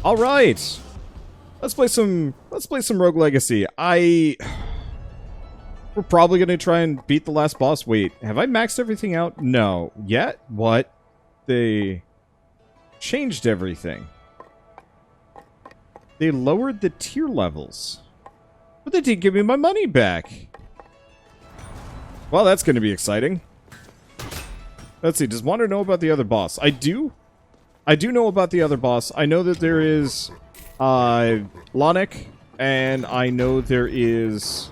All right. Let's play some Rogue Legacy. We're probably going to try and beat the last boss. Wait, have I maxed everything out? No. Yet? What? They changed everything. They lowered the tier levels. But they didn't give me my money back. Well, that's going to be exciting. Let's see. Does Wander know about the other boss? I do. I do know about the other boss. I know that there is Lamech, and I know there is...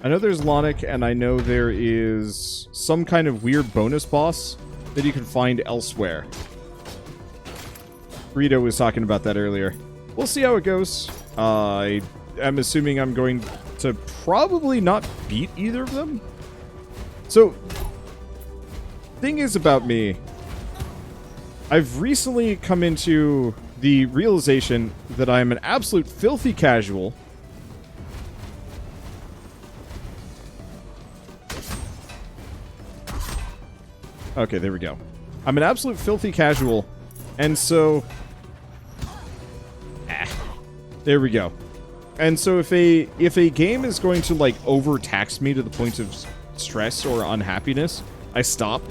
I know there's Lamech, and I know there is some kind of weird bonus boss that you can find elsewhere. Rito was talking about that earlier. We'll see how it goes. I am assuming I'm going to probably not beat either of them. So, thing is about me, I've recently come into the realization that I am an absolute filthy casual. Okay, there we go. I'm an absolute filthy casual, and so... there we go. And so if a game is going to, like, overtax me to the point of stress or unhappiness, I stop.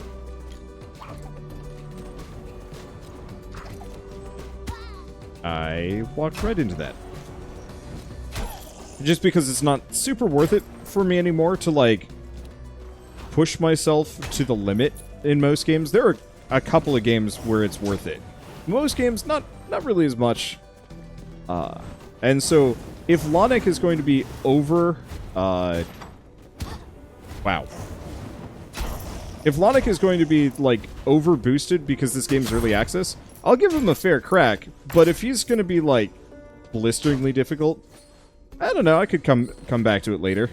I walked right into that. Just because it's not super worth it for me anymore to, like, push myself to the limit in most games. There are a couple of games where it's worth it. Most games, not really as much. And so, if Lamech is going to be over... wow. If Lamech is going to be, like, over-boosted because this game's early access, I'll give him a fair crack. But if he's going to be, like, blisteringly difficult, I don't know, I could come back to it later.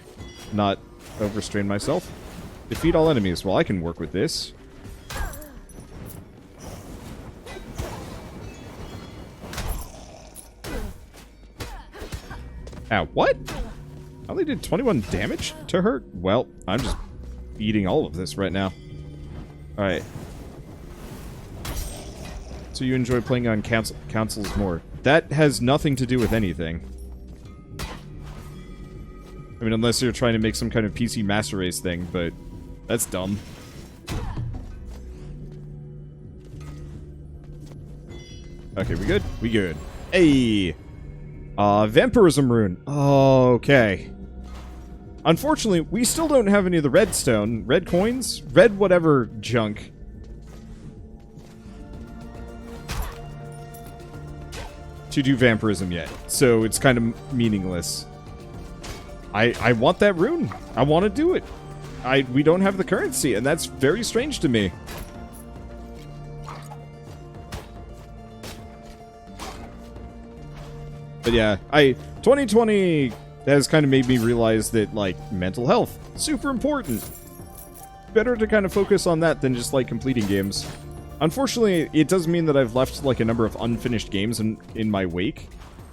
Not overstrain myself. Defeat all enemies. Well, I can work with this. Ow, what? I only did 21 damage to her? Well, I'm just eating all of this right now. Alright. So you enjoy playing on consoles more. That has nothing to do with anything. I mean, unless you're trying to make some kind of PC Master Race thing, but that's dumb. Okay, we good? We good. Hey! Vampirism rune. Okay. Unfortunately, we still don't have any of the redstone, red coins, red whatever junk. To do vampirism yet. So it's kind of meaningless. I want that rune. I want to do it. We don't have the currency, and that's very strange to me. But yeah, 2020 has kind of made me realize that, like, mental health, super important. Better to kind of focus on that than just, like, completing games. Unfortunately, it does mean that I've left, like, a number of unfinished games in my wake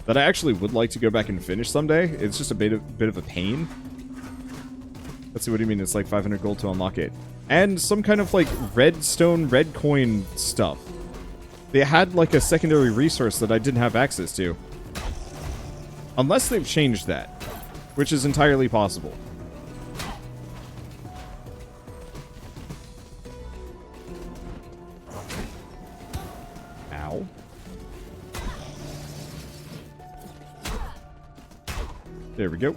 that I actually would like to go back and finish someday. It's just a bit of a pain. Let's see, what do you mean it's like 500 gold to unlock it? And some kind of, like, redstone, red coin stuff. They had, like, a secondary resource that I didn't have access to. Unless they've changed that, which is entirely possible. Ow. There we go.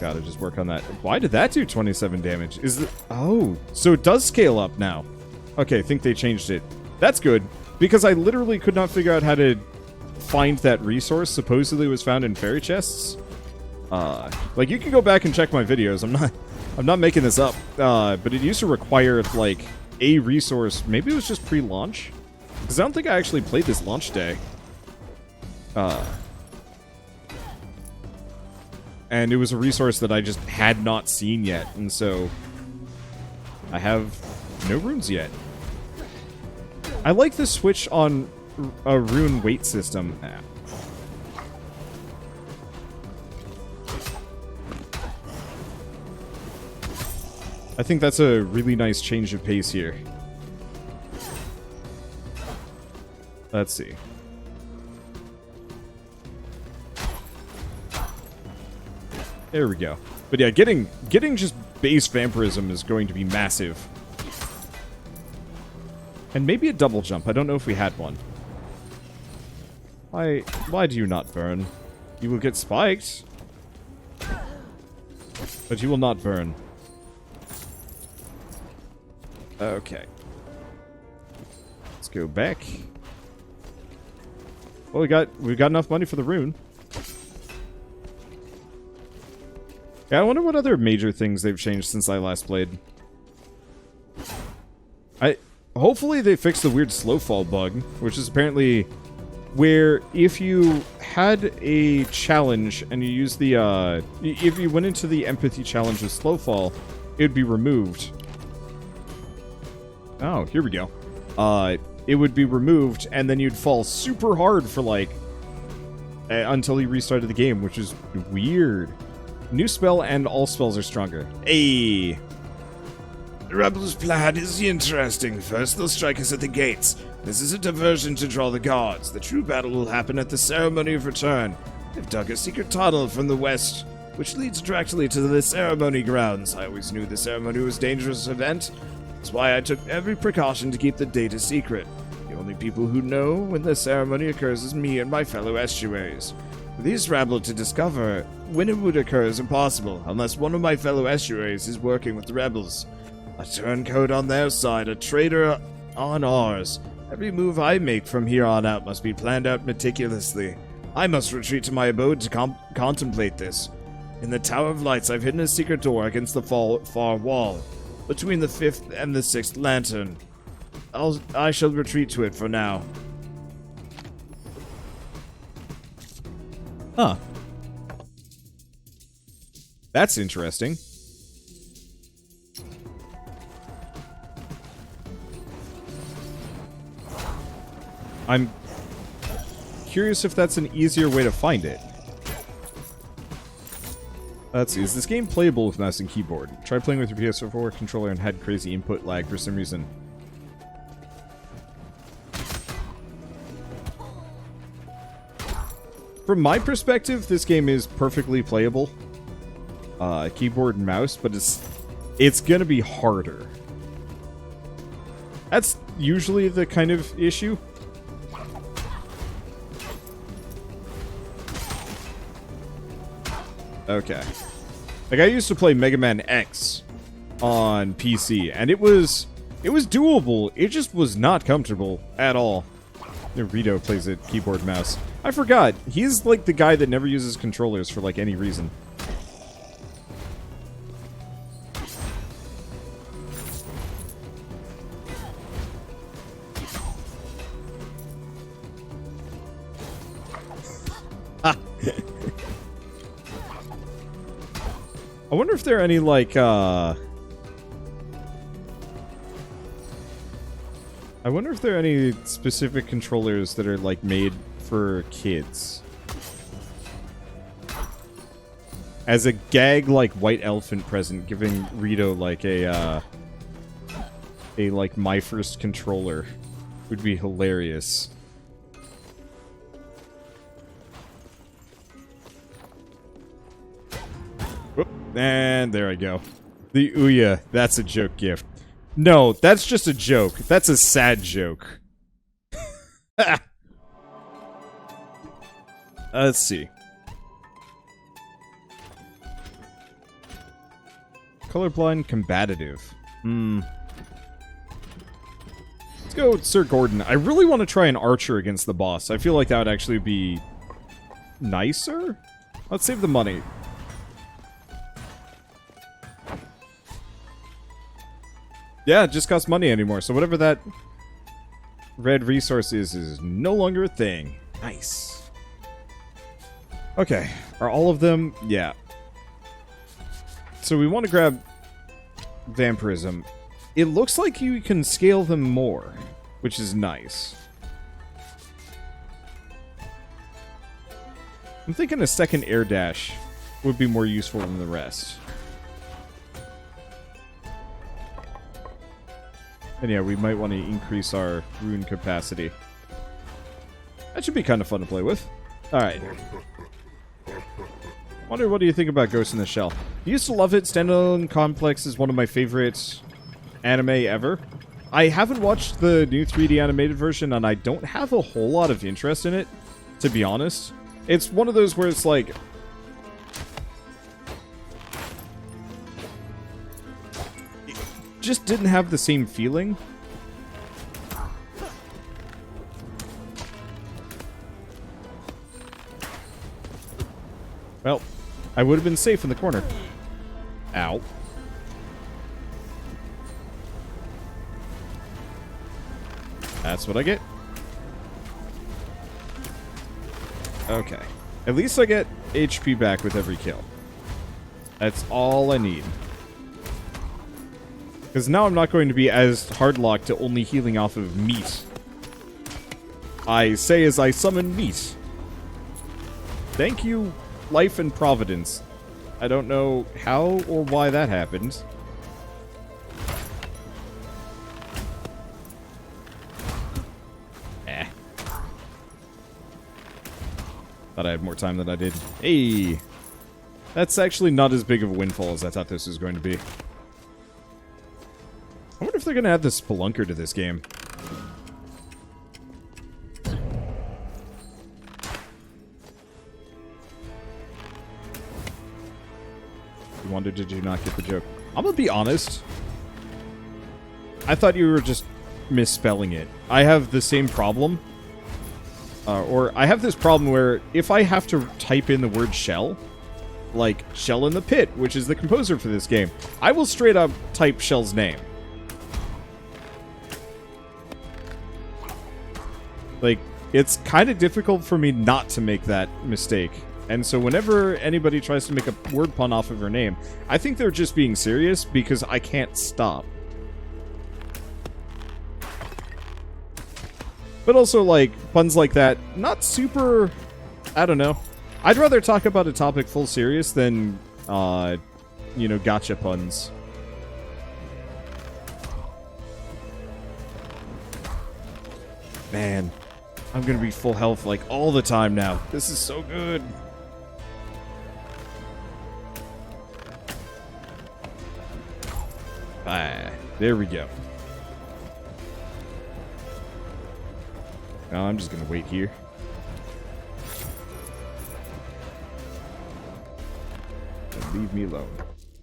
Gotta just work on that. Why did that do 27 damage? Is it... Oh, so it does scale up now. Okay, I think they changed it. That's good. Because I literally could not figure out how to find that resource. Supposedly it was found in fairy chests. Like, you can go back and check my videos. I'm not making this up. But it used to require, like, a resource. Maybe it was just pre-launch. Because I don't think I actually played this launch day. And it was a resource that I just had not seen yet. And so I have no runes yet. I like the switch on a rune weight system. I think that's a really nice change of pace here. Let's see. There we go. But yeah, getting just base vampirism is going to be massive. And maybe a double jump. I don't know if we had one. Why do you not burn? You will get spiked. But you will not burn. Okay. Let's go back. Well, we've got enough money for the rune. Yeah, I wonder what other major things they've changed since I last played. Hopefully they fixed the weird slow fall bug, which is apparently where if you had a challenge and you used the, if you went into the empathy challenge with slow fall, it would be removed. Oh, here we go. It would be removed, and then you'd fall super hard for, like, until you restarted the game, which is weird. New spell and all spells are stronger. Ayy. The rebels' plan is interesting. First, they'll strike us at the gates. This is a diversion to draw the guards. The true battle will happen at the ceremony of return. They've dug a secret tunnel from the west, which leads directly to the ceremony grounds. I always knew the ceremony was a dangerous event. That's why I took every precaution to keep the data secret. The only people who know when the ceremony occurs is me and my fellow estuaries. For these rabble to discover when it would occur is impossible, unless one of my fellow estuaries is working with the rebels. A turncoat on their side, a traitor on ours. Every move I make from here on out must be planned out meticulously. I must retreat to my abode to contemplate this. In the Tower of Lights, I've hidden a secret door against the far wall, between the 5th and the 6th lantern. I shall retreat to it for now. Huh. That's interesting. I'm curious if that's an easier way to find it. Let's see, is this game playable with mouse and keyboard? Try playing with your PS4 controller and had crazy input lag for some reason. From my perspective, this game is perfectly playable. Keyboard and mouse, but it's gonna be harder. That's usually the kind of issue. Okay. Like, I used to play Mega Man X on PC, and it was doable. It just was not comfortable at all. Rito plays it keyboard mouse. I forgot. He's like the guy that never uses controllers for like any reason. I wonder if there are any, like, I wonder if there are any specific controllers that are, like, made for kids. As a gag, like, white elephant present, giving Rito, like, like, my first controller would be hilarious. Whoop. And there I go. The Ouya, that's a joke gift. No, that's just a joke. That's a sad joke. Let's see. Colorblind combative. Let's go with Sir Gordon. I really want to try an archer against the boss. I feel like that would actually be nicer. Let's save the money. Yeah, it just costs money anymore, so whatever that red resource is no longer a thing. Nice. Okay, are all of them? Yeah. So we want to grab vampirism. It looks like you can scale them more, which is nice. I'm thinking a second air dash would be more useful than the rest. And yeah, we might want to increase our rune capacity. That should be kind of fun to play with. Alright. Wonder, what do you think about Ghost in the Shell? I used to love it. Standalone Complex is one of my favorite anime ever. I haven't watched the new 3D animated version, and I don't have a whole lot of interest in it, to be honest. It's one of those where it's like... it just didn't have the same feeling. Well, I would have been safe in the corner. Ow. That's what I get. Okay. At least I get HP back with every kill. That's all I need. Because now I'm not going to be as hard-locked to only healing off of meat. I say as I summon meat. Thank you, Life and Providence. I don't know how or why that happened. Thought I had more time than I did. Hey! That's actually not as big of a windfall as I thought this was going to be. I wonder if they're going to add the Spelunker to this game. You wonder, did you not get the joke? I'm gonna be honest. I thought you were just misspelling it. I have the same problem. Or I have this problem where if I have to type in the word shell, like Shell in the Pit, which is the composer for this game, I will straight up type Shell's name. Like, it's kind of difficult for me not to make that mistake. And so whenever anybody tries to make a word pun off of her name, I think they're just being serious because I can't stop. But also, like, puns like that, not super... I don't know. I'd rather talk about a topic full serious than, you know, gotcha puns. Man, I'm gonna be full health, like, all the time now. This is so good. Ah, there we go. Now I'm just gonna wait here. And leave me alone.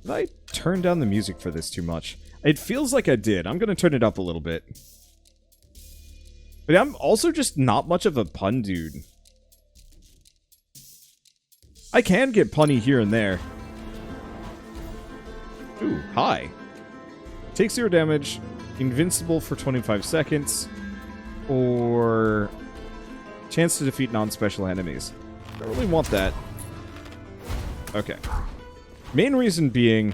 Did I turn down the music for this too much? It feels like I did. I'm gonna turn it up a little bit. But I'm also just not much of a pun dude. I can get punny here and there. Ooh, hi. Take 0 damage, invincible for 25 seconds, or chance to defeat non-special enemies. I don't really want that. Okay. Main reason being,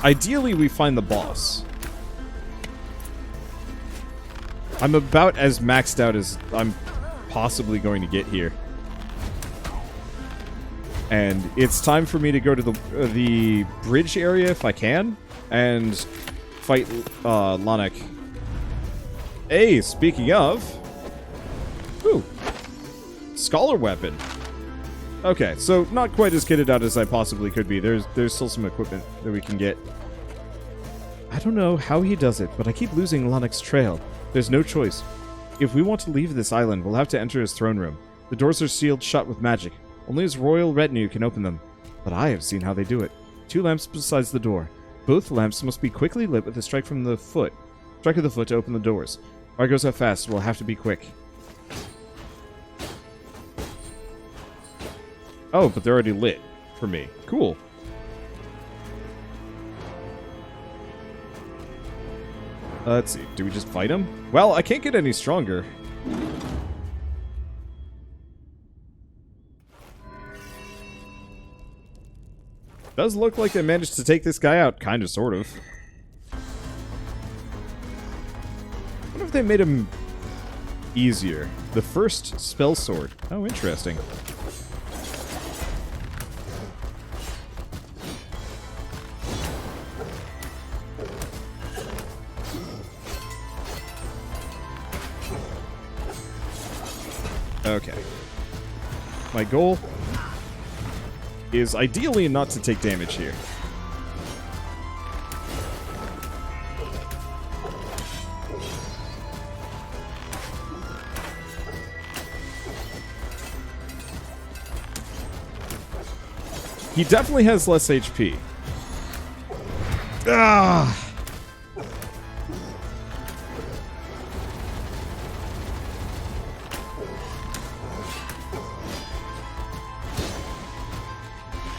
ideally we find the boss. I'm about as maxed out as I'm possibly going to get here. And it's time for me to go to the bridge area if I can, and fight Lamech. Hey, speaking of... Ooh. Scholar weapon. Okay, so not quite as kitted out as I possibly could be. There's still some equipment that we can get. I don't know how he does it, but I keep losing Lamech's trail. There's no choice. If we want to leave this island, we'll have to enter his throne room. The doors are sealed shut with magic. Only his royal retinue can open them. But I have seen how they do it. 2 lamps besides the door. Both lamps must be quickly lit with a strike from the foot. Strike of the foot to open the doors. Fire goes out fast, we'll have to be quick. Oh, but they're already lit for me. Cool. Let's see. Do we just fight him? Well, I can't get any stronger. Does look like they managed to take this guy out, kind of, sort of. I wonder if they made him easier. The first spell sword. Oh, interesting. Okay. My goal is ideally not to take damage here. He definitely has less HP. Ah!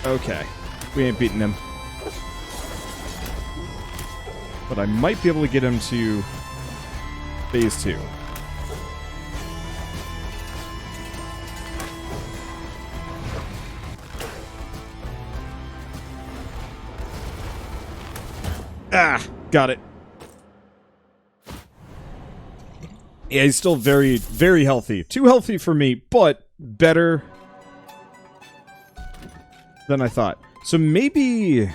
Okay. We ain't beating him. But I might be able to get him to phase 2. Ah! Got it. Yeah, he's still very, very healthy. Too healthy for me, but better than I thought. So maybe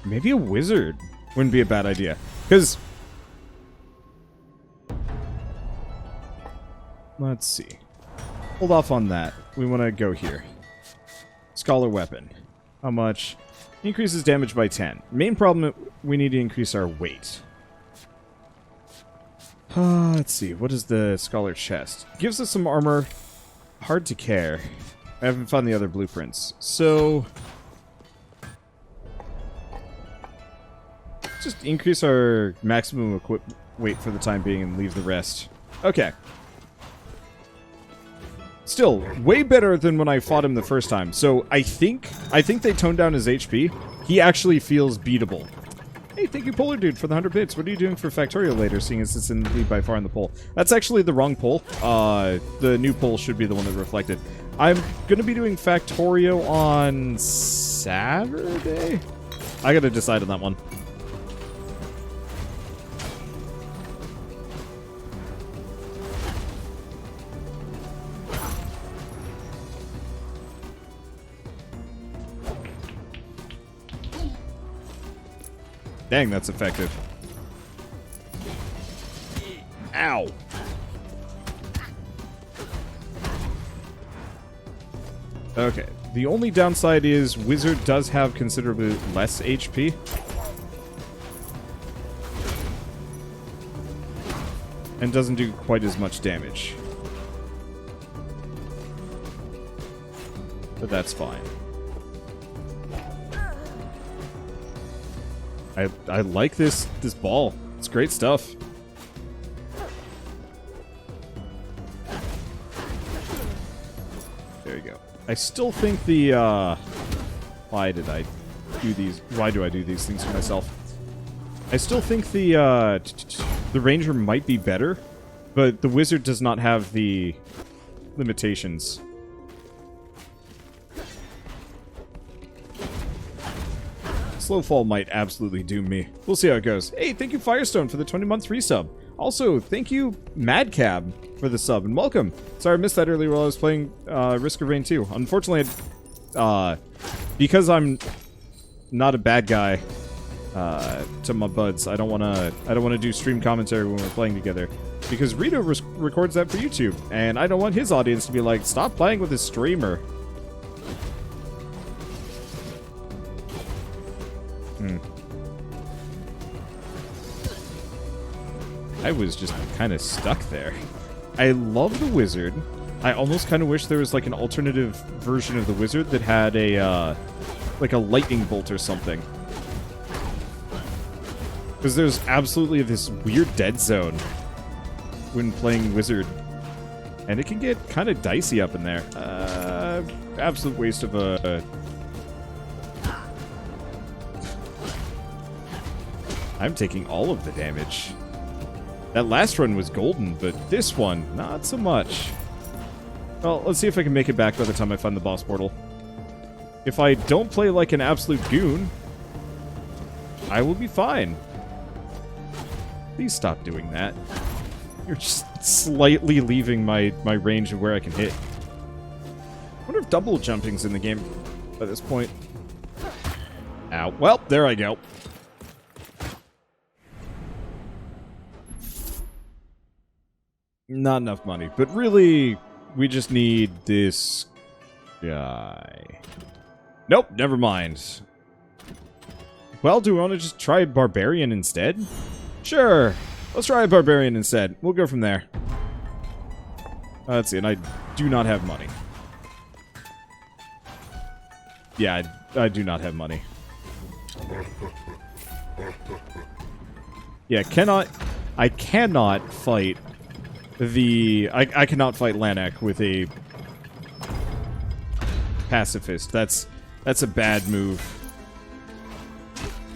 a wizard wouldn't be a bad idea. Because let's see. Hold off on that. We want to go here. Scholar weapon. How much? Increases damage by 10. Main problem, we need to increase our weight. Let's see. What is the scholar chest? Gives us some armor. Hard to care. I haven't found the other blueprints. So just increase our maximum weight for the time being and leave the rest. Okay. Still, way better than when I fought him the first time. So I think they toned down his HP. He actually feels beatable. Hey, thank you, Polar Dude, for the 100 bits. What are you doing for Factorial later, seeing as it's in the lead by far in the poll? That's actually the wrong poll. The new poll should be the one that reflected. I'm going to be doing Factorio on Saturday? I got to decide on that one. Dang, that's effective. Ow. Okay. The only downside is Wizard does have considerably less HP. And doesn't do quite as much damage. But that's fine. I like this ball. It's great stuff. There you go. I still think the why do I do these things to myself? I still think the ranger might be better, but the wizard does not have the limitations. Slowfall might absolutely doom me. We'll see how it goes. Hey, thank you Firestone for the 20-month resub. Also, thank you Madcab for the sub, and welcome. Sorry I missed that earlier while I was playing Risk of Rain 2. Unfortunately, because I'm not a bad guy to my buds, I don't wanna do stream commentary when we're playing together. Because Rito records that for YouTube, and I don't want his audience to be like, stop playing with a streamer. I was just kind of stuck there. I love the wizard. I almost kind of wish there was like an alternative version of the wizard that had a like a lightning bolt or something. Because there's absolutely this weird dead zone when playing wizard. And it can get kind of dicey up in there. Absolute waste of a... I'm taking all of the damage. That last run was golden, but this one, not so much. Well, let's see if I can make it back by the time I find the boss portal. If I don't play like an absolute goon, I will be fine. Please stop doing that. You're just slightly leaving my range of where I can hit. I wonder if double jumping's in the game by this point. Ow. Well, there I go. Not enough money. But really, we just need this guy. Nope, never mind. Well, do we want to just try Barbarian instead? Sure. Let's try a Barbarian instead. We'll go from there. Let's see, and I do not have money. Yeah, I do not have money. Yeah, I cannot fight I cannot fight Lamech with a pacifist. That's a bad move.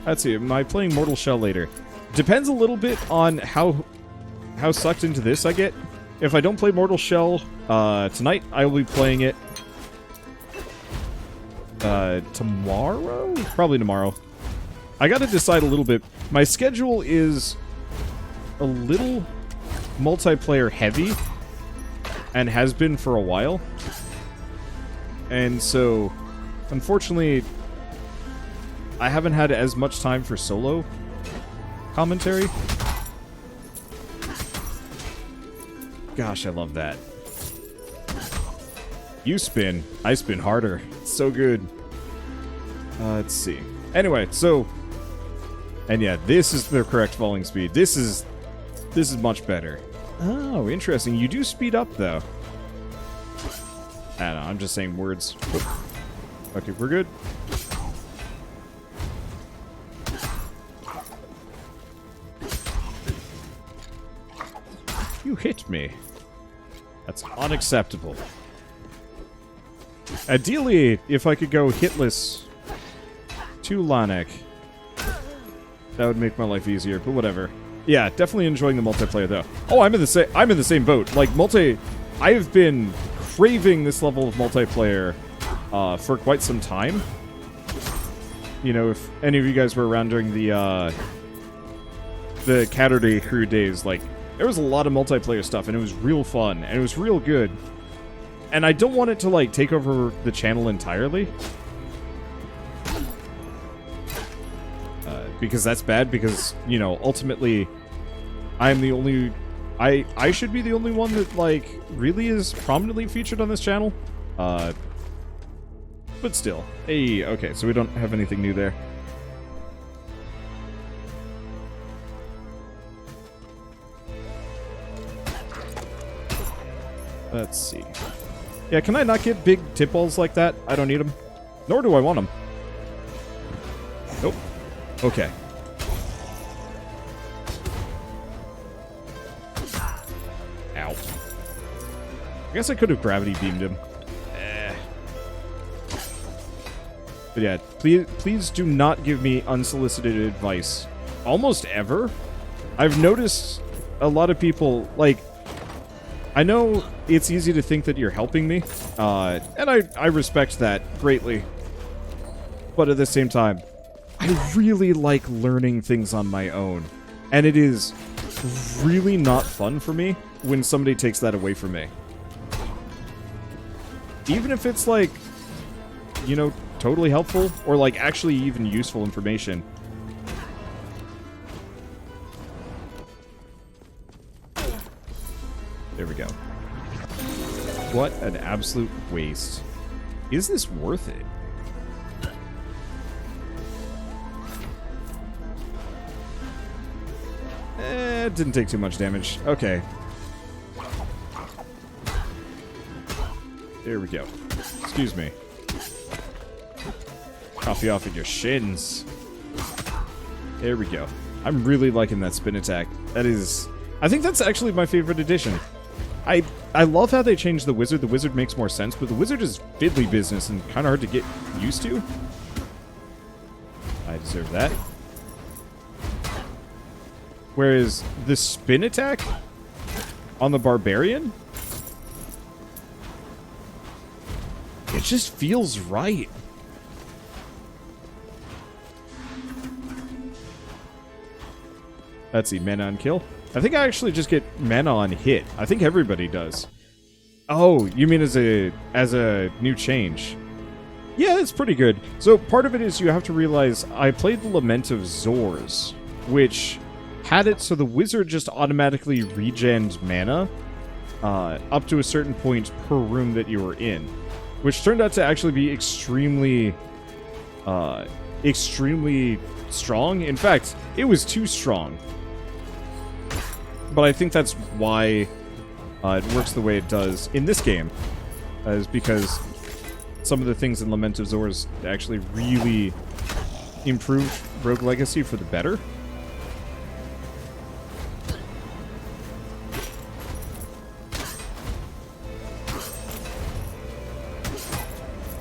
Let's see, am I playing Mortal Shell later? Depends a little bit on how sucked into this I get. If I don't play Mortal Shell tonight, I will be playing it tomorrow? Probably tomorrow. I gotta decide a little bit. My schedule is a little multiplayer heavy and has been for a while. And so, unfortunately, I haven't had as much time for solo commentary. Gosh, I love that. You spin, I spin harder. It's so good. Let's see. Anyway, so... And yeah, this is the correct falling speed. This is much better. Oh, interesting. You do speed up, though. I don't know, I'm just saying words. Okay, we're good. You hit me. That's unacceptable. Ideally, if I could go hitless to Lamech, that would make my life easier, but whatever. Yeah, definitely enjoying the multiplayer though. Oh, I'm in the same boat. Like I have been craving this level of multiplayer for quite some time. You know, if any of you guys were around during the Catterday crew days, like there was a lot of multiplayer stuff and it was real fun and it was real good. And I don't want it to like take over the channel entirely. Because that's bad, because, you know, ultimately, I'm the only... I should be the only one that, like, really is prominently featured on this channel. But still. Hey, okay, so we don't have anything new there. Let's see. Yeah, can I not get big tip balls like that? I don't need them. Nor do I want them. Nope. Okay. Ow. I guess I could have gravity beamed him. But yeah, please do not give me unsolicited advice. Almost ever. I've noticed a lot of people, like... I know it's easy to think that you're helping me, and I respect that greatly. But at the same time, I really like learning things on my own. And it is really not fun for me when somebody takes that away from me. Even if it's like, you know, totally helpful, or like actually even useful information. There we go. What an absolute waste. Is this worth it? It didn't take too much damage. Okay. There we go. Excuse me. Coffee off of your shins. There we go. I'm really liking that spin attack. That is... I think that's actually my favorite addition. I love how they changed the wizard. The wizard makes more sense, but the wizard is fiddly business and kind of hard to get used to. I deserve that. Whereas the spin attack on the barbarian, it just feels right. Let's see, mana on kill. I think I actually just get mana on hit. I think everybody does. Oh, you mean as a new change? Yeah, that's pretty good. So part of it is you have to realize I played the Lament of Zors, which had it so the wizard just automatically regened mana up to a certain point per room that you were in, which turned out to actually be extremely strong. In fact, it was too strong. But I think that's why it works the way it does in this game, is because some of the things in Lament of Zor's actually really improved Rogue Legacy for the better.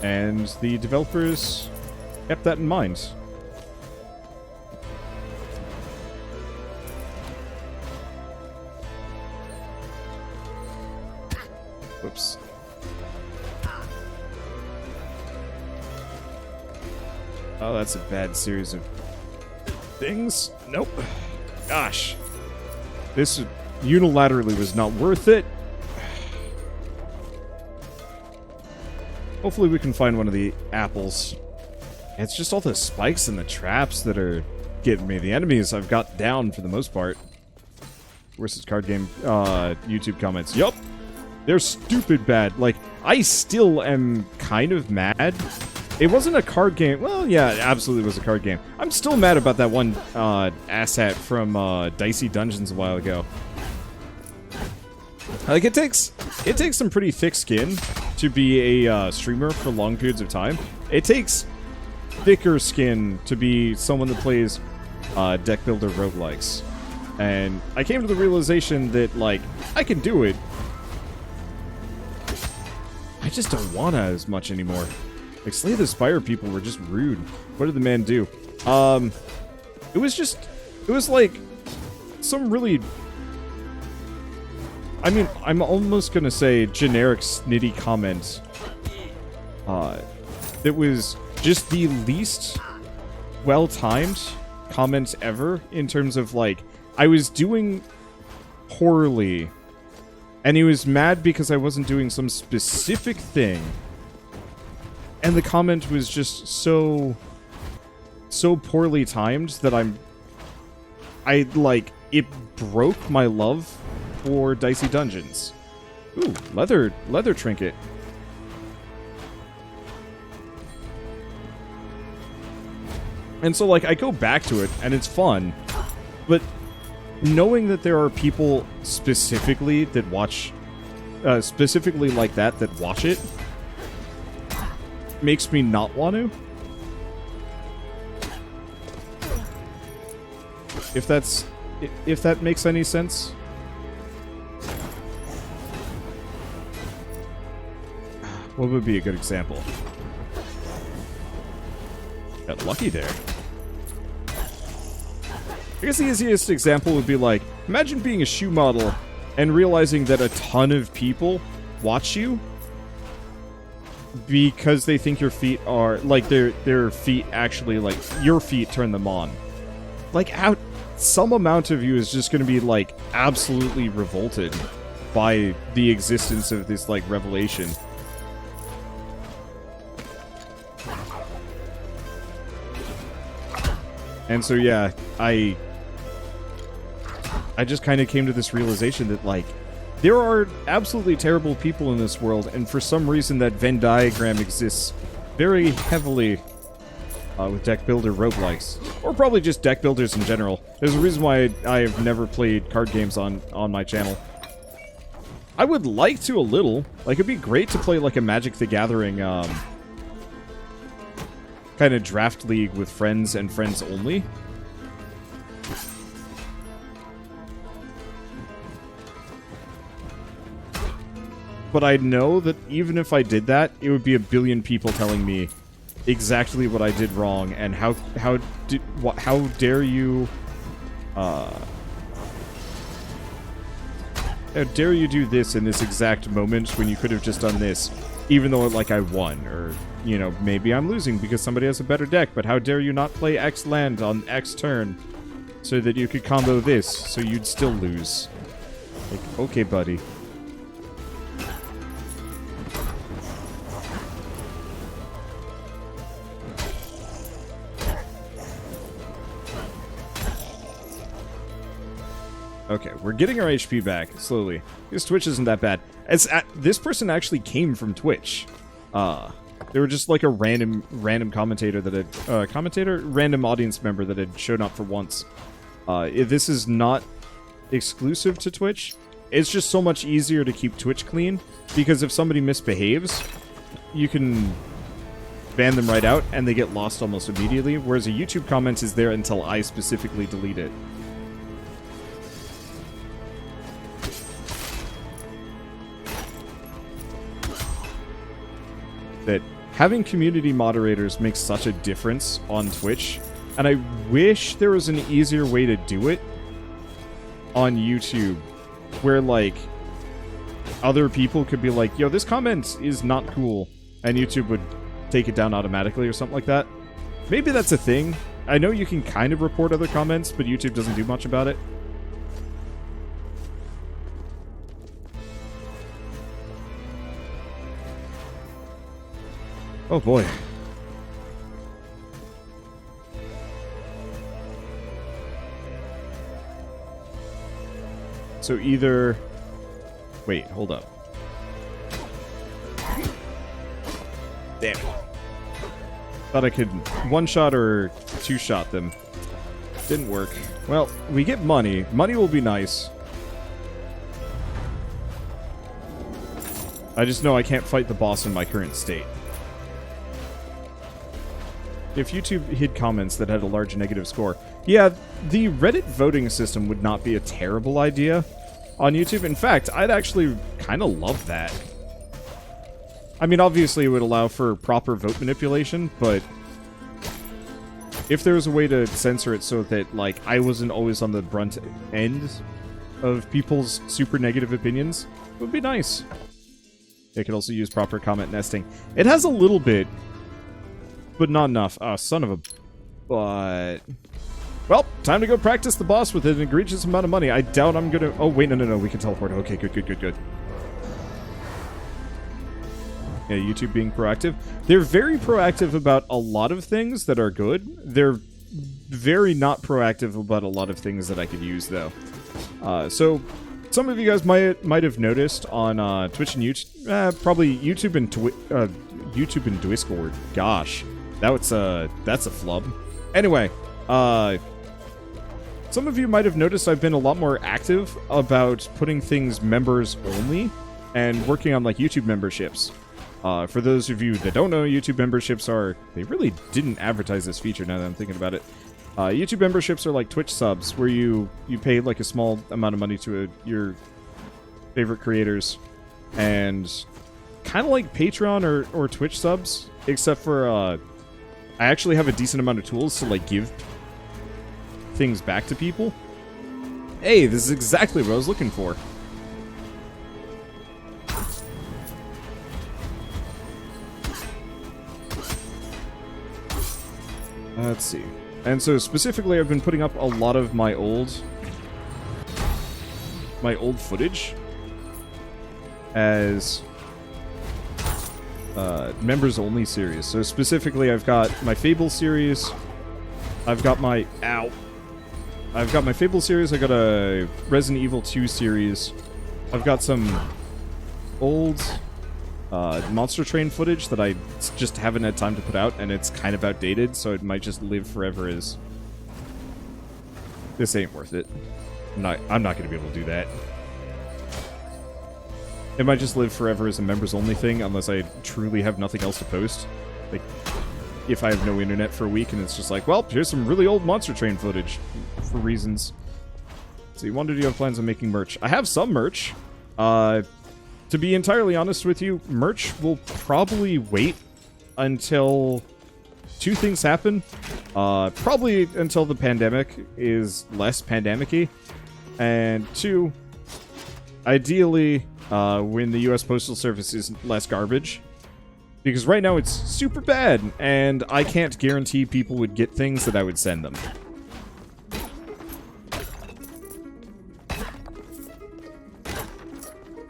And the developers kept that in mind. Whoops. Oh, that's a bad series of things. Nope. Gosh. This unilaterally was not worth it. Hopefully we can find one of the apples. It's just all the spikes and the traps that are getting me. The enemies I've got down for the most part. Where's this card game? YouTube comments. Yup. They're stupid bad. Like, I still am kind of mad. It wasn't a card game. Well, yeah, it absolutely was a card game. I'm still mad about that one asshat from Dicey Dungeons a while ago. Like, it takes some pretty thick skin to be a streamer for long periods of time. It takes thicker skin to be someone that plays deck builder roguelikes. And I came to the realization that, like, I can do it. I just don't wanna as much anymore. Like, Slay the Spire people were just rude. What did the man do? It was like some really... I mean, I'm almost gonna say generic snitty comment. That was just the least well-timed comment ever in terms of, like, I was doing poorly, and he was mad because I wasn't doing some specific thing. And the comment was just so poorly timed that it broke my love for Dicey Dungeons. Ooh, leather trinket. And so, like, I go back to it, and it's fun, but knowing that there are people specifically that watch, specifically like that watch it, makes me not want to. If that makes any sense. What would be a good example? Got lucky there. I guess the easiest example would be like, imagine being a shoe model and realizing that a ton of people watch you because they think your feet are, like, their feet actually, like, your feet turn them on. Like, some amount of you is just going to be, like, absolutely revolted by the existence of this, like, revelation. And so, yeah, I just kind of came to this realization that, like, there are absolutely terrible people in this world, and for some reason that Venn diagram exists very heavily with deck builder roguelikes. Or probably just deck builders in general. There's a reason why I have never played card games on my channel. I would like to a little. Like, it'd be great to play, like, a Magic the Gathering, kind of draft league with friends and friends only. But I know that even if I did that, it would be a billion people telling me exactly what I did wrong and how dare you how dare you do this in this exact moment when you could have just done this, even though, like, I won, or, you know, maybe I'm losing because somebody has a better deck, but how dare you not play X land on X turn so that you could combo this so you'd still lose. Like, okay, buddy. Okay, we're getting our HP back slowly. This Twitch isn't that bad. This person actually came from Twitch. They were just like a random commentator that had random audience member that had shown up for once. This is not exclusive to Twitch. It's just so much easier to keep Twitch clean because if somebody misbehaves, you can ban them right out and they get lost almost immediately, whereas a YouTube comment is there until I specifically delete it. That having community moderators makes such a difference on Twitch, and I wish there was an easier way to do it on YouTube, where, like, other people could be like, yo, this comment is not cool, and YouTube would take it down automatically or something like that. Maybe that's a thing. I know you can kind of report other comments, but YouTube doesn't do much about it. Oh boy. So either... Wait, hold up. Damn it. Thought I could one-shot or two-shot them. Didn't work. Well, we get money. Money will be nice. I just know I can't fight the boss in my current state. If YouTube hid comments that had a large negative score. Yeah, the Reddit voting system would not be a terrible idea on YouTube. In fact, I'd actually kind of love that. I mean, obviously it would allow for proper vote manipulation, but if there was a way to censor it so that, like, I wasn't always on the brunt end of people's super negative opinions, it would be nice. It could also use proper comment nesting. It has a little bit, but not enough. Oh, son of a... But... Well, time to go practice the boss with an egregious amount of money. I doubt I'm gonna... Oh, wait, no. We can teleport. Okay, good. Yeah, YouTube being proactive. They're very proactive about a lot of things that are good. They're very not proactive about a lot of things that I could use, though. So, some of you guys might have noticed on Twitch and YouTube... probably YouTube and Discord. Gosh. That's a flub. Anyway, some of you might have noticed I've been a lot more active about putting things members only and working on, like, YouTube memberships. For those of you that don't know, YouTube memberships are... They really didn't advertise this feature now that I'm thinking about it. YouTube memberships are like Twitch subs, where you pay, like, a small amount of money to your favorite creators. And kind of like Patreon or Twitch subs, except for... I actually have a decent amount of tools to, like, give things back to people. Hey, this is exactly what I was looking for. Let's see. And so specifically, I've been putting up a lot of my old footage as members only series. So specifically, I've got my Fable series. I've got my Fable series. I got a Resident Evil 2 series. I've got some old Monster Train footage that I just haven't had time to put out, and it's kind of outdated, so it might just live forever as... This ain't worth it. I'm not going to be able to do that. It might just live forever as a members-only thing, unless I truly have nothing else to post. Like, if I have no internet for a week, and it's just like, well, here's some really old Monster Train footage, for reasons. So you wonder, do you have plans on making merch? I have some merch. To be entirely honest with you, merch will probably wait until two things happen. Probably until the pandemic is less pandemic-y. And two, ideally, when the U.S. Postal Service is less garbage. Because right now it's super bad, and I can't guarantee people would get things that I would send them.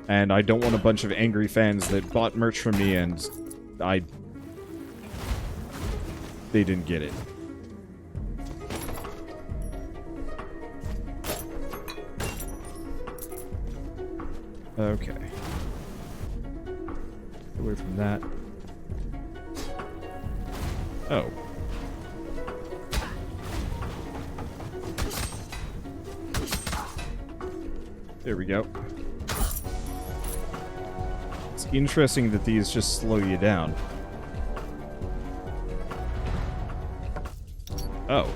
And I don't want a bunch of angry fans that bought merch from me and they didn't get it. Okay. Away from that. Oh. There we go. It's interesting that these just slow you down. Oh.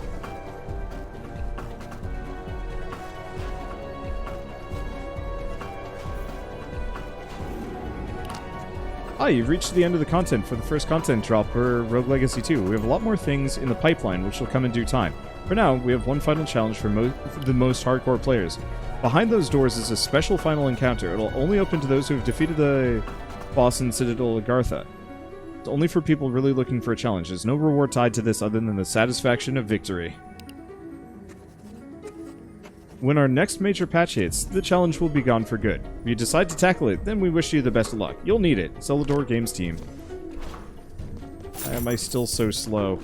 Ah, you've reached the end of the content for the first content drop for Rogue Legacy 2. We have a lot more things in the pipeline, which will come in due time. For now, we have one final challenge for the most hardcore players. Behind those doors is a special final encounter. It'll only open to those who have defeated the boss in Citadel Agartha. It's only for people really looking for a challenge. There's no reward tied to this other than the satisfaction of victory. When our next major patch hits, the challenge will be gone for good. If you decide to tackle it, then we wish you the best of luck. You'll need it. Celador Games team. Why am I still so slow?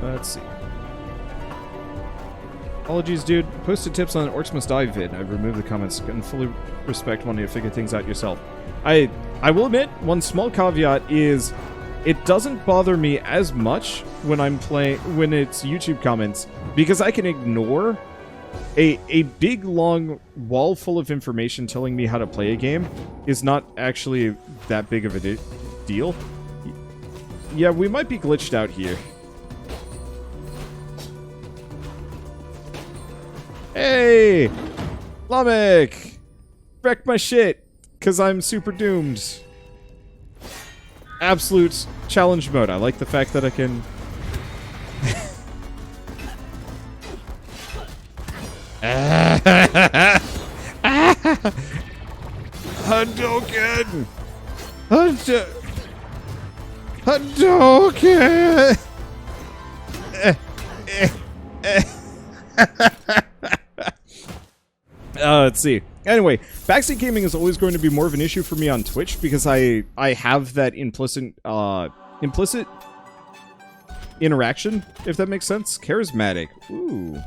Let's see. Apologies, dude. Posted tips on Orcs Must Die vid. I've removed the comments and fully respect wanting to figure things out yourself. I will admit, one small caveat is it doesn't bother me as much when I'm playing when it's YouTube comments because I can ignore a big long wall full of information telling me how to play a game is not actually that big of a deal. Yeah, we might be glitched out here. Hey! Lamech! Wreck my shit, because I'm super doomed. Absolute challenge mode. I like the fact that I can... Hadouken! Hadouken! Let's see. Anyway, backseat gaming is always going to be more of an issue for me on Twitch because I have that implicit interaction, if that makes sense. Charismatic. Ooh.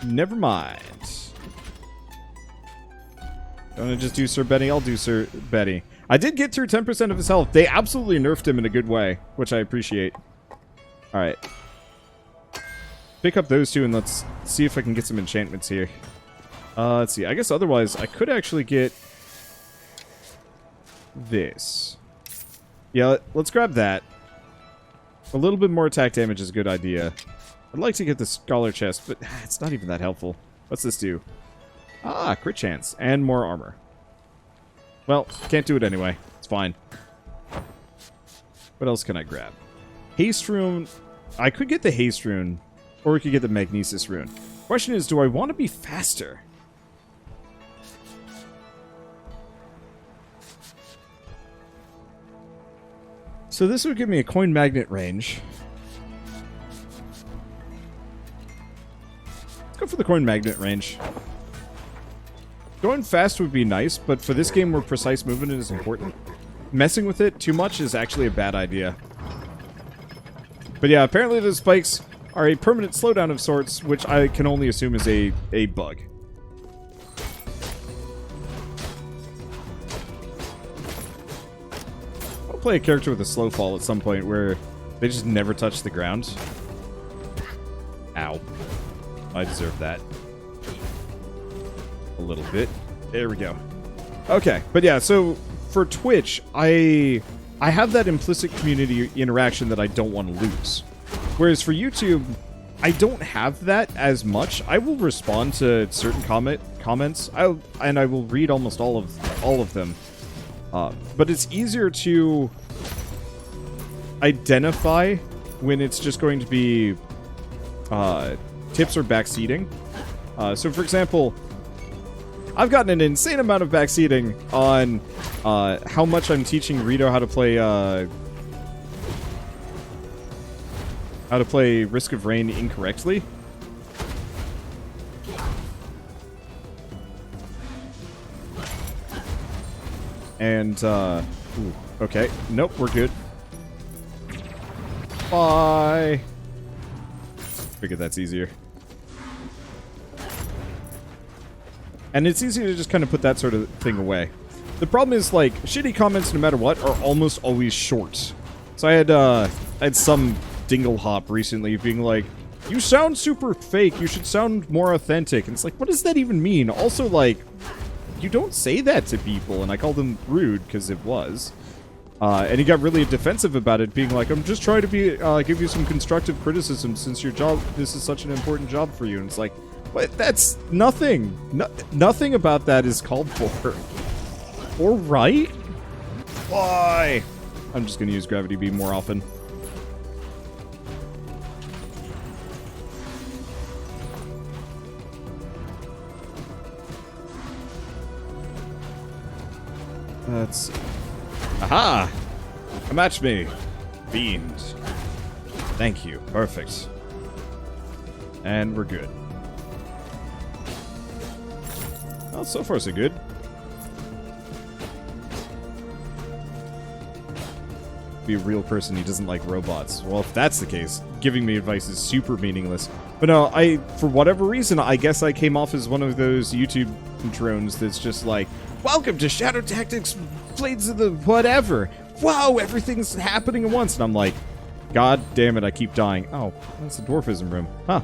Never mind. Don't I just do Sir Betty? I'll do Sir Betty. I did get through 10% of his health. They absolutely nerfed him in a good way, which I appreciate. Alright. Pick up those two and let's see if I can get some enchantments here. Let's see. I guess otherwise I could actually get this. Yeah, let's grab that. A little bit more attack damage is a good idea. I'd like to get the Scholar Chest, but it's not even that helpful. What's this do? Ah, crit chance. And more armor. Well, can't do it anyway. It's fine. What else can I grab? Haste Rune. I could get the Haste Rune, or we could get the Magnesis Rune. Question is, do I want to be faster? So this would give me a coin magnet range. Let's go for the coin magnet range. Going fast would be nice, but for this game where precise movement is important, messing with it too much is actually a bad idea. But yeah, apparently the spikes are a permanent slowdown of sorts, which I can only assume is a bug. I'll play a character with a slow fall at some point where they just never touch the ground. Ow. I deserve that. A little bit. There we go. Okay, but yeah, so for Twitch, I have that implicit community interaction that I don't want to lose. Whereas for YouTube, I don't have that as much. I will respond to certain comments, and I will read almost all of them. But it's easier to identify when it's just going to be tips or backseating. So for example, I've gotten an insane amount of backseating on how much I'm teaching Rito how to play Risk of Rain incorrectly. And, ooh, okay. Nope, we're good. Bye. Figured that's easier. And it's easy to just kind of put that sort of thing away. The problem is, like, shitty comments, no matter what, are almost always short. So I had some dingle hop recently being like, you sound super fake, you should sound more authentic. And it's like, what does that even mean? Also, like, you don't say that to people. And I called him rude, because it was. And he got really defensive about it, being like, I'm just trying to be give you some constructive criticism since your job, this is such an important job for you. And it's like, but that's nothing. Nothing about that is called for. Or right? Why? I'm just going to use gravity beam more often. Let's see. Aha! Match me. Beamed. Thank you. Perfect. And we're good. Well, so far so good. Be a real person, he doesn't like robots. Well, if that's the case, giving me advice is super meaningless. But no, for whatever reason, I guess I came off as one of those YouTube drones that's just like, welcome to Shadow Tactics, Blades of the whatever. Wow, everything's happening at once. And I'm like, God damn it, I keep dying. Oh, that's the dwarfism room. Huh.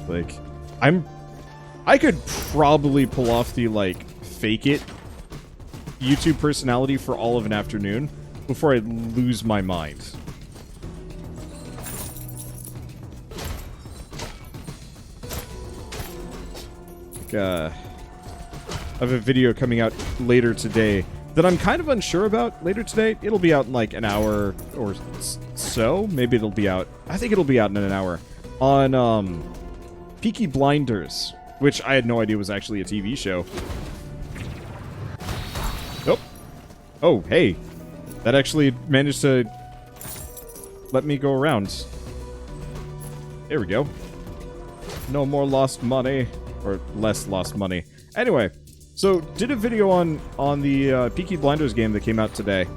Like, I could probably pull off the, like, fake it YouTube personality for all of an afternoon before I lose my mind. Like, I have a video coming out later today that I'm kind of unsure about later today. It'll be out in like an hour or so. Maybe it'll be out. I think it'll be out in an hour. On, Peaky Blinders, which I had no idea was actually a TV show. Nope. Oh, hey. That actually managed to let me go around. There we go. No more lost money. Or less lost money. Anyway, so did a video on the Peaky Blinders game that came out today.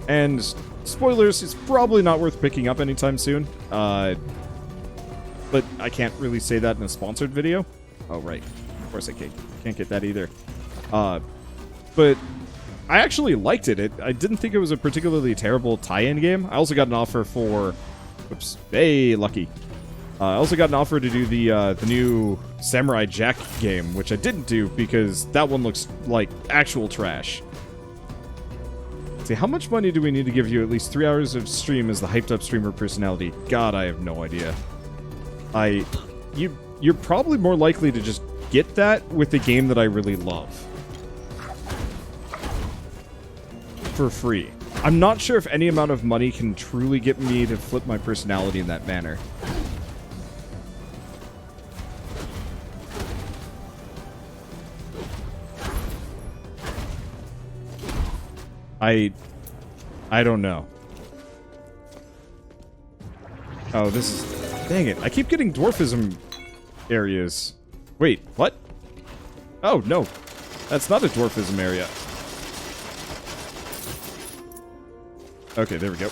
And spoilers, it's probably not worth picking up anytime soon. But I can't really say that in a sponsored video. Oh, right. Of course I can't get that either. But I actually liked it. I didn't think it was a particularly terrible tie-in game. I also got an offer for... Whoops. Hey, lucky. I also got an offer to do the new Samurai Jack game, which I didn't do because that one looks like actual trash. Let's see, how much money do we need to give you at least 3 hours of stream as the hyped-up streamer personality? God, I have no idea. You're probably more likely to just get that with a game that I really love. For free. I'm not sure if any amount of money can truly get me to flip my personality in that manner. I don't know. Oh, this is... Dang it. I keep getting dwarfism areas. Wait, what? Oh, no. That's not a dwarfism area. Okay, there we go.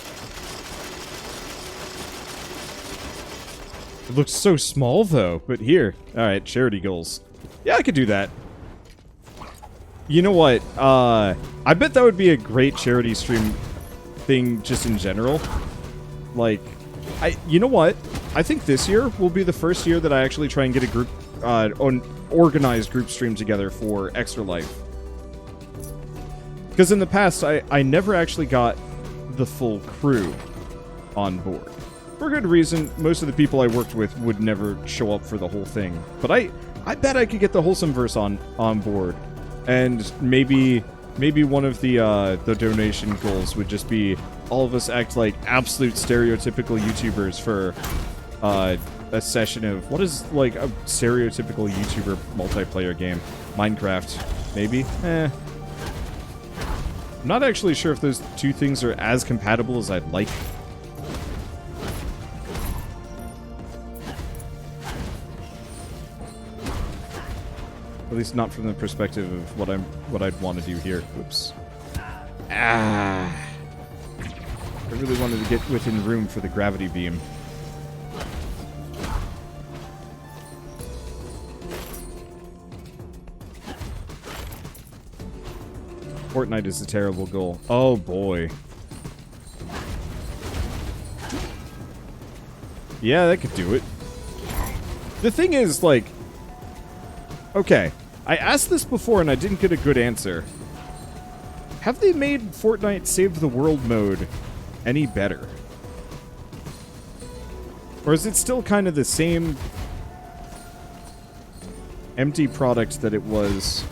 It looks so small, though. But here. Alright, charity goals. Yeah, I could do that. You know what? I bet that would be a great charity stream thing just in general. Like, you know what? I think this year will be the first year that I actually try and get a group, organized group stream together for Extra Life. Because in the past, I never actually got the full crew on board. For good reason, most of the people I worked with would never show up for the whole thing. But I bet I could get the Wholesome Verse on board. And maybe one of the donation goals would just be all of us act like absolute stereotypical YouTubers for a session of what is like a stereotypical YouTuber multiplayer game? Minecraft, maybe? I'm not actually sure if those two things are as compatible as I'd like. At least not from the perspective of what I'd want to do here. Oops. Ah. I really wanted to get within room for the gravity beam. Fortnite is a terrible goal. Oh boy. Yeah, that could do it. The thing is, like... Okay, I asked this before and I didn't get a good answer. Have they made Fortnite Save the World mode any better? Or is it still kind of the same empty product that it was?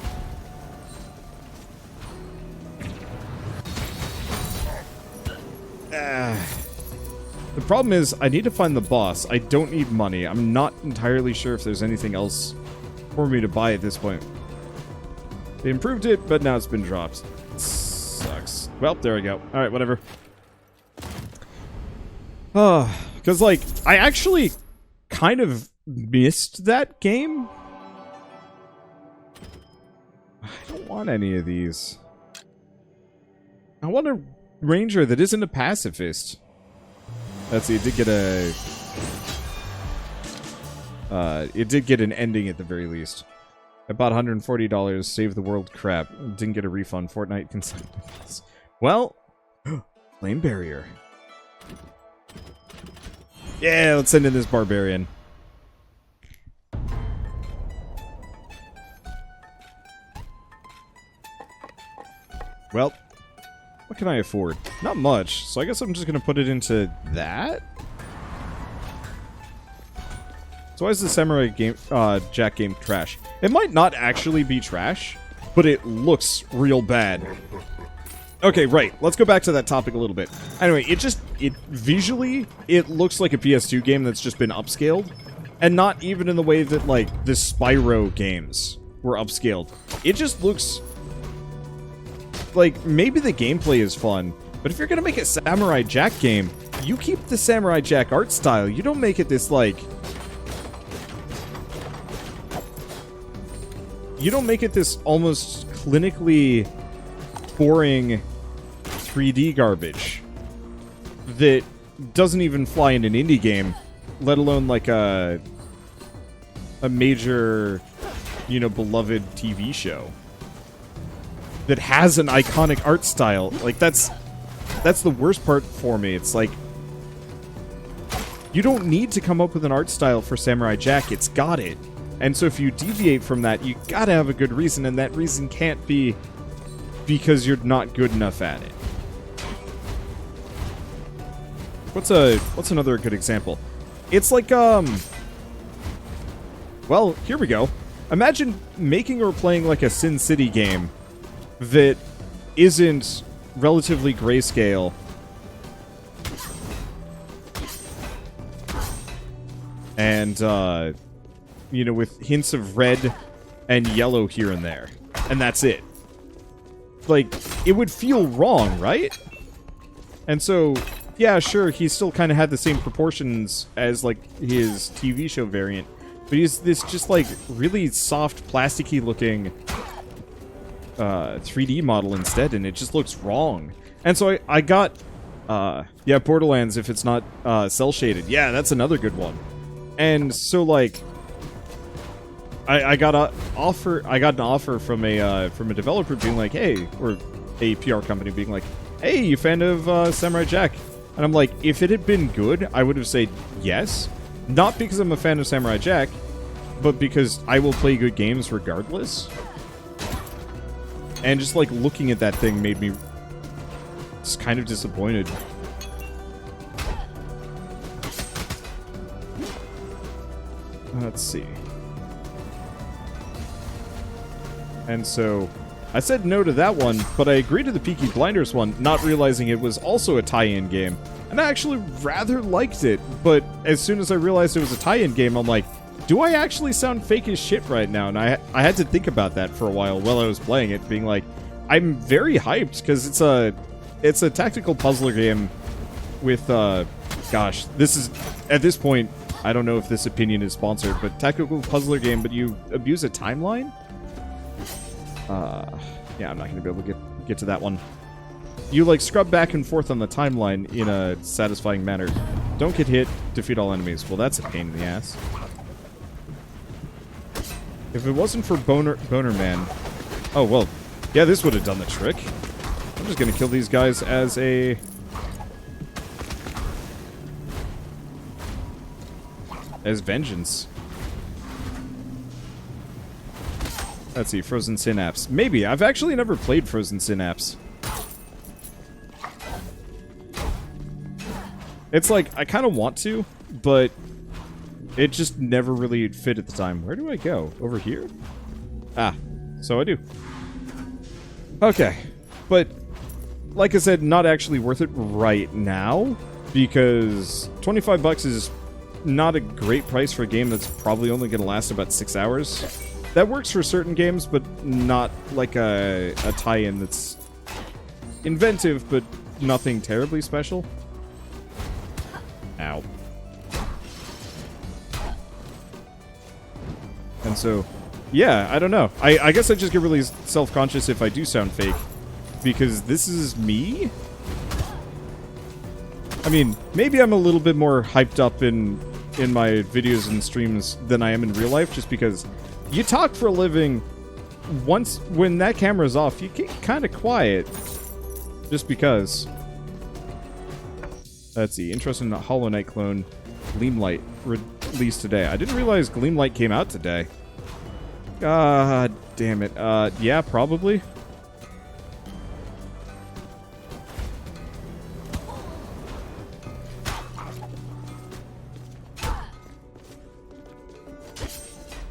The problem is, I need to find the boss. I don't need money. I'm not entirely sure if there's anything else for me to buy at this point. They improved it, but now it's been dropped. Sucks. Well, there we go. Alright, whatever. Because, like, I actually kind of missed that game. I don't want any of these. I want a ranger that isn't a pacifist. Let's see, it did get an ending at the very least. I bought $140, Save the World crap. Didn't get a refund. Fortnite consignments. Well, flame barrier. Yeah, let's send in this barbarian. Well, what can I afford? Not much, so I guess I'm just gonna put it into that. So why is the Samurai game, Jack game trash? It might not actually be trash, but it looks real bad. Okay, right. Let's go back to that topic a little bit. Anyway, visually, it looks like a PS2 game that's just been upscaled. And not even in the way that, like, the Spyro games were upscaled. It just looks... like, maybe the gameplay is fun, but if you're gonna make a Samurai Jack game, you keep the Samurai Jack art style. You don't make it this, like... you don't make it this almost clinically boring 3D garbage that doesn't even fly in an indie game, let alone like a major, you know, beloved TV show that has an iconic art style. Like, that's the worst part for me. It's like, you don't need to come up with an art style for Samurai Jack. It's got it. And so if you deviate from that, you gotta have a good reason, and that reason can't be because you're not good enough at it. What's another good example? It's like, well, here we go. Imagine making or playing like a Sin City game that isn't relatively grayscale. And, you know, with hints of red and yellow here and there. And that's it. Like, it would feel wrong, right? And so, yeah, sure, he still kind of had the same proportions as, like, his TV show variant. But he's this just, like, really soft, plasticky looking 3D model instead, and it just looks wrong. And so I got, yeah, Borderlands, if it's not cel-shaded. Yeah, that's another good one. And so, like... I got an offer from a developer being like, hey, or a PR company being like, hey, you fan of Samurai Jack? And I'm like, if it had been good, I would have said yes. Not because I'm a fan of Samurai Jack, but because I will play good games regardless. And just like looking at that thing made me just kind of disappointed. Let's see. And so, I said no to that one, but I agreed to the Peaky Blinders one, not realizing it was also a tie-in game. And I actually rather liked it, but as soon as I realized it was a tie-in game, I'm like, do I actually sound fake as shit right now? And I had to think about that for a while I was playing it, being like, I'm very hyped, because it's a tactical puzzler game with, gosh, this is, at this point, I don't know if this opinion is sponsored, but tactical puzzler game, but you abuse a timeline? Yeah, I'm not going to be able to get to that one. You, like, scrub back and forth on the timeline in a satisfying manner. Don't get hit, defeat all enemies. Well, that's a pain in the ass. If it wasn't for Boner Man... Oh, well, yeah, this would have done the trick. I'm just gonna kill these guys as a... as vengeance. Let's see, Frozen Synapse. Maybe. I've actually never played Frozen Synapse. It's like, I kind of want to, but it just never really fit at the time. Where do I go? Over here? Ah, so I do. Okay, but like I said, not actually worth it right now, because 25 bucks is not a great price for a game that's probably only going to last about 6 hours. That works for certain games, but not like a tie-in that's inventive, but nothing terribly special. Ow. And so, yeah, I don't know. I guess I just get really self-conscious if I do sound fake, because this is me? I mean, maybe I'm a little bit more hyped up in my videos and streams than I am in real life, just because you talk for a living. Once, when that camera's off, you get kind of quiet. Just because. Let's see. Interesting in the Hollow Knight clone. Gleamlight released today. I didn't realize Gleamlight came out today. God damn it. Yeah, probably.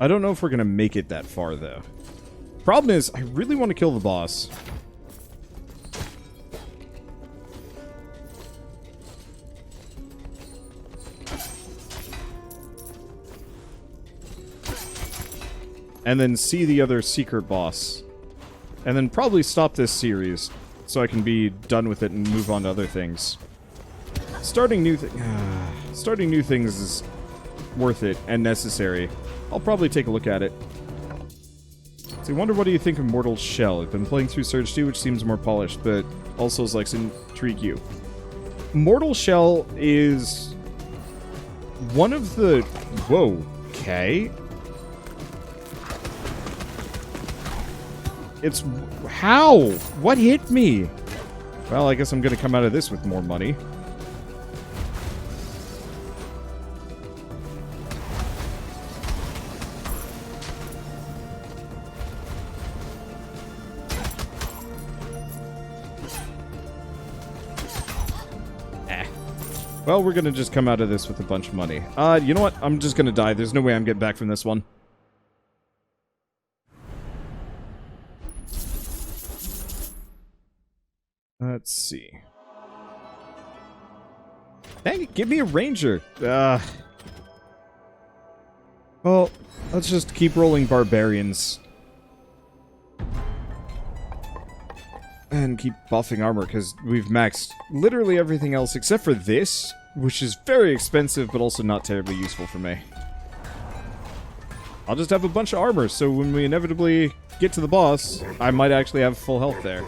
I don't know if we're gonna make it that far, though. Problem is, I really want to kill the boss. And then see the other secret boss. And then probably stop this series, so I can be done with it and move on to other things. Starting new things is worth it and necessary. I'll probably take a look at it. So I wonder, what do you think of Mortal Shell? I've been playing through Surge 2, which seems more polished, but also is like intrigue you. Mortal Shell is one of the... Whoa, okay. It's... How? What hit me? Well, I guess I'm gonna come out of this with more money. Well, we're gonna just come out of this with a bunch of money. You know what? I'm just gonna die. There's no way I'm getting back from this one. Let's see. Dang it, give me a ranger! Well, let's just keep rolling barbarians. And keep buffing armor, because we've maxed literally everything else except for this, which is very expensive, but also not terribly useful for me. I'll just have a bunch of armor, so when we inevitably get to the boss, I might actually have full health there.